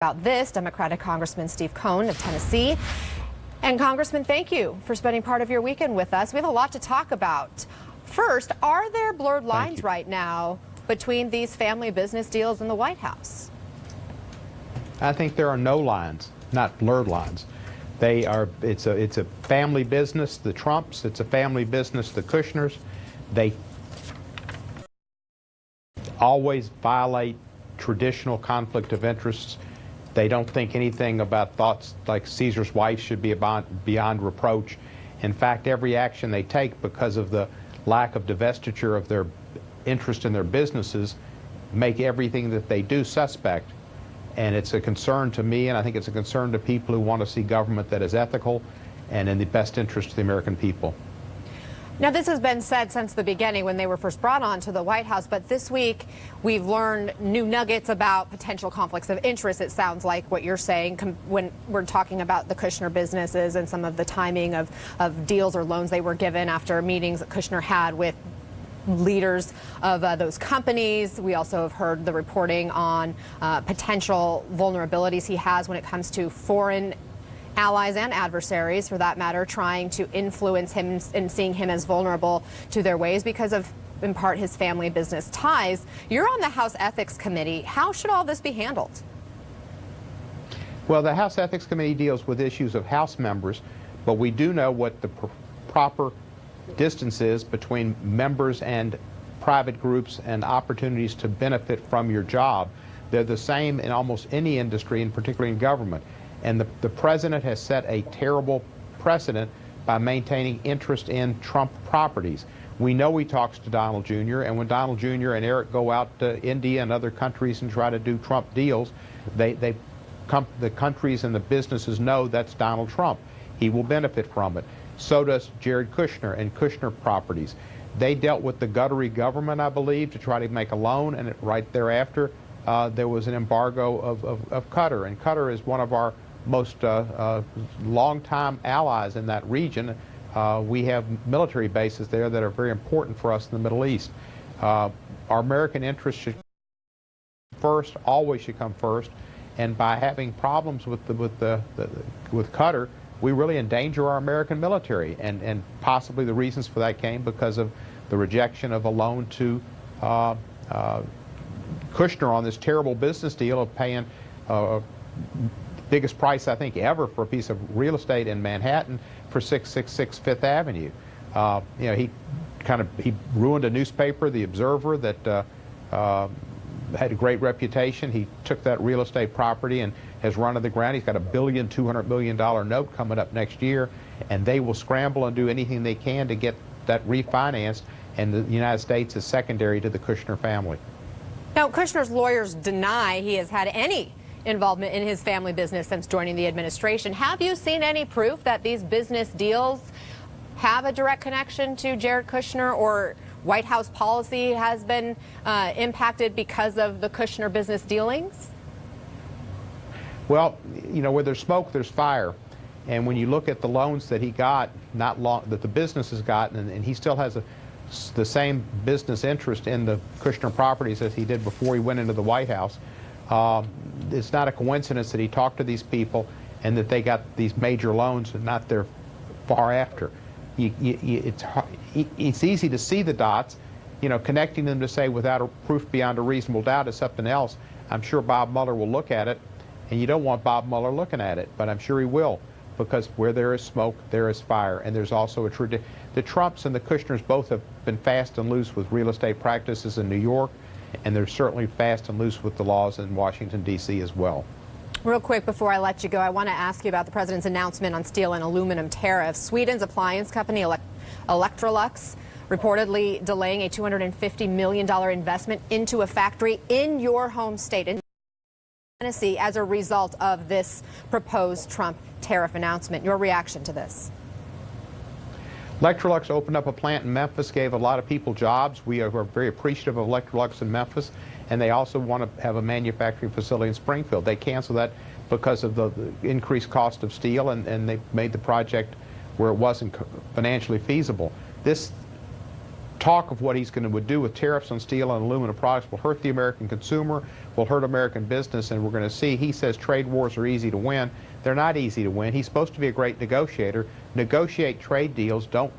About this, Democratic Congressman Steve Cohen of Tennessee. And Congressman, thank you for spending part of your weekend with us. We have a lot to talk about. First, are there blurred lines right now between these family business deals in the White House? I think there are no lines, not blurred lines. They are. It's a family business, the Trumps. It's a family business, the Kushners. They always violate traditional conflict of interests. They don't think anything about thoughts like Caesar's wife should be beyond reproach. In fact, every action they take, because of the lack of divestiture of their interest in their businesses, make everything that they do suspect. And it's a concern to me, and I think it's a concern to people who want to see government that is ethical and in the best interest of the American people. Now, this has been said since the beginning when they were first brought on to the White House, but this week we've learned new nuggets about potential conflicts of interest. It sounds like what you're saying when we're talking about the Kushner businesses and some of the timing of deals or loans they were given after meetings that Kushner had with leaders of those companies. We also have heard the reporting on potential vulnerabilities he has when it comes to foreign allies and adversaries, for that matter, trying to influence him and seeing him as vulnerable to their ways because of, in part, his family business ties. You're on the House Ethics Committee. How should all this be handled? Well, the House Ethics Committee deals with issues of House members, but we do know what the proper distance is between members and private groups and opportunities to benefit from your job. They're the same in almost any industry, and particularly in government. And the president has set a terrible precedent by maintaining interest in Trump properties. We know he talks to Donald Jr., and when Donald Jr. and Eric go out to India and other countries and try to do Trump deals, the countries and the businesses know that's Donald Trump. He will benefit from it. So does Jared Kushner and Kushner properties. They dealt with the guttery government, I believe, to try to make a loan, and right thereafter there was an embargo of Qatar. And Qatar is one of our most long-time allies in that region. We have military bases there that are very important for us in the Middle East. Our American interests should first, always should come first, and by having problems with Qatar, we really endanger our American military, and possibly the reasons for that came because of the rejection of a loan to Kushner on this terrible business deal of paying biggest price I think ever for a piece of real estate in Manhattan for 666 Fifth Avenue. You know, he ruined a newspaper, The Observer, that had a great reputation. He took that real estate property and has run to the ground. He's got a $200 billion note coming up next year, and they will scramble and do anything they can to get that refinanced, and the United States is secondary to the Kushner family. Now, Kushner's lawyers deny he has had any involvement in his family business since joining the administration. Have you seen any proof that these business deals have a direct connection to Jared Kushner, or White House policy has been impacted because of the Kushner business dealings? Well, you know, where there's smoke, there's fire. And when you look at the loans that he got, that the business has gotten, and he still has the same business interest in the Kushner properties as he did before he went into the White House. It's not a coincidence that he talked to these people and that they got these major loans and not there far after. It's easy to see the dots. You know, connecting them to say without a proof beyond a reasonable doubt is something else. I'm sure Bob Mueller will look at it, and you don't want Bob Mueller looking at it, but I'm sure he will, because where there is smoke, there is fire. And there's also a tradition. The Trumps and the Kushners both have been fast and loose with real estate practices in New York, and they're certainly fast and loose with the laws in Washington, D.C. as well. Real quick before I let you go, I want to ask you about the president's announcement on steel and aluminum tariffs. Sweden's appliance company Electrolux reportedly delaying a $250 million investment into a factory in your home state in Tennessee as a result of this proposed Trump tariff announcement. Your reaction to this? Electrolux opened up a plant in Memphis, gave a lot of people jobs. We are very appreciative of Electrolux in Memphis, and they also want to have a manufacturing facility in Springfield. They canceled that because of the increased cost of steel, and they made the project where it wasn't financially feasible. This talk of what he's going to do with tariffs on steel and aluminum products will hurt the American consumer, will hurt American business, and we're going to see. He says trade wars are easy to win. They're not easy to win. He's supposed to be a great negotiator. Negotiate trade deals. Don't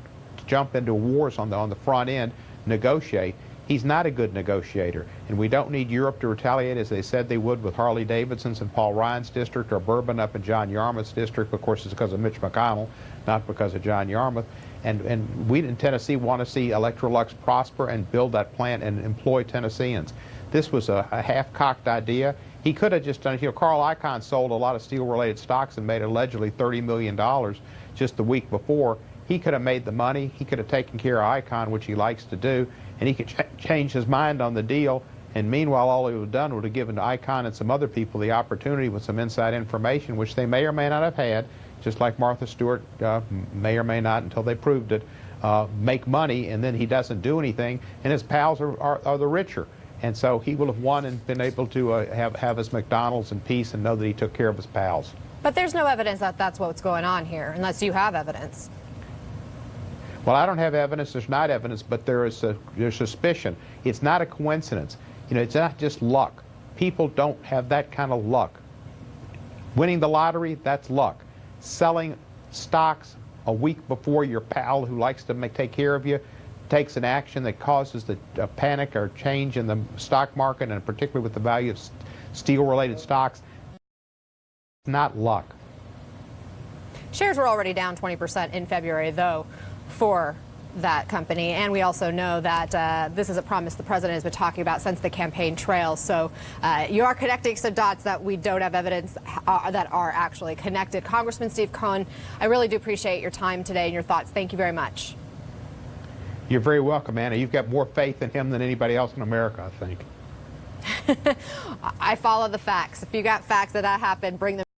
jump into wars on the front end. Negotiate. He's not a good negotiator, and we don't need Europe to retaliate as they said they would with Harley Davidson's in Paul Ryan's district or bourbon up in John Yarmouth's district. Of course, it's because of Mitch McConnell, not because of John Yarmouth. And we in Tennessee want to see Electrolux prosper and build that plant and employ Tennesseans. This was a half-cocked idea. He could have just done it. You know, Carl Icahn sold a lot of steel-related stocks and made allegedly $30 million just the week before. He could have made the money. He could have taken care of Icahn, which he likes to do, and he could change his mind on the deal. And meanwhile, all he would have done would have given Icahn and some other people the opportunity with some inside information, which they may or may not have had, just like Martha Stewart may or may not, until they proved it, make money, and then he doesn't do anything, and his pals are the richer. And so he will have won and been able to have his McDonald's in peace and know that he took care of his pals. But there's no evidence that that's what's going on here, unless you have evidence. Well, I don't have evidence. There's not evidence, but there's suspicion. It's not a coincidence. You know, it's not just luck. People don't have that kind of luck. Winning the lottery, that's luck. Selling stocks a week before your pal who likes to take care of you takes an action that causes a panic or change in the stock market, and particularly with the value of steel-related stocks, not luck. Shares were already down 20% in February, though, for that company. And we also know that this is a promise the president has been talking about since the campaign trail. So you are connecting some dots that we don't have evidence that are actually connected. Congressman Steve Cohen, I really do appreciate your time today and your thoughts. Thank you very much. You're very welcome, Anna. You've got more faith in him than anybody else in America, I think. I follow the facts. If you got facts that happened, bring them.